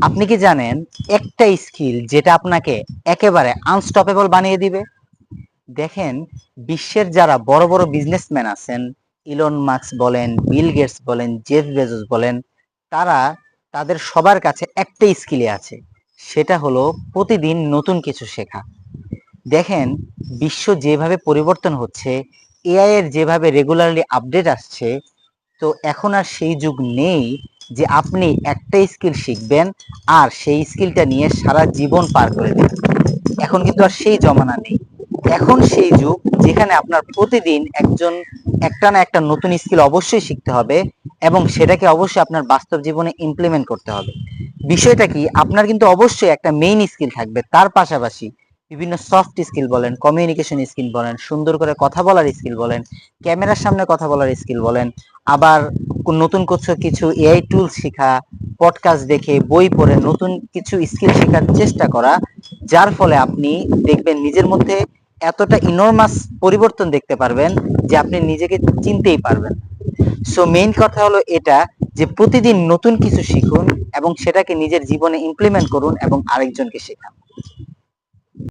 আপনি কি জানেন একটা স্কিল যেটা আপনাকে একেবারে আনস্টপেবল বানিয়ে দিবে? দেখেন, বিশ্বের যারা বড় বড় বিজনেসম্যান আছেন, ইলন মাস্ক বলেন, বিল গেটস বলেন, জেফ বেজোস বলেন, তারা তাদের সবার কাছে একটাই স্কিলে আছে, সেটা হলো প্রতিদিন নতুন কিছু শেখা। দেখেন, বিশ্ব যেভাবে পরিবর্তন হচ্ছে, এআই এর যেভাবে রেগুলারলি আপডেট আসছে, তো এখন আর সেই যুগ নেই যে আপনি একটা স্কিল শিখবেন আর সেই স্কিলটা নিয়ে সারা জীবন পার করে দেবেন। এখন কিন্তু আর সেই জমানা নেই। এখন সেই যুগ যেখানে আপনার প্রতিদিন একটা না একটা নতুন স্কিল অবশ্যই শিখতে হবে এবং সেটাকে অবশ্যই আপনার বাস্তব জীবনে ইমপ্লিমেন্ট করতে হবে। বিষয়টা কি, আপনার কিন্তু অবশ্যই একটা মেইন স্কিল থাকবে, তার পাশাপাশি বিভিন্ন সফট স্কিল বলেন, কমিউনিকেশন স্কিল বলেন, সুন্দর করে কথা বলার স্কিল বলেন, ক্যামেরার সামনে কথা বলার স্কিল বলেন, আবার নতুন কিছু এআই টুল শেখা, পডকাস্ট দেখে, বই পড়ে নতুন কিছু স্কিল শেখার চেষ্টা করা, যার ফলে আপনি দেখবেন নিজের মধ্যে এতটা ইনরমাস পরিবর্তন দেখতে পারবেন যে আপনি নিজেকে চিনতেই পারবেন। সো মেইন কথা হলো এটা, যে প্রতিদিন নতুন কিছু শিখুন এবং সেটাকে নিজের জীবনে ইমপ্লিমেন্ট করুন এবং আরেকজনকে শেখান।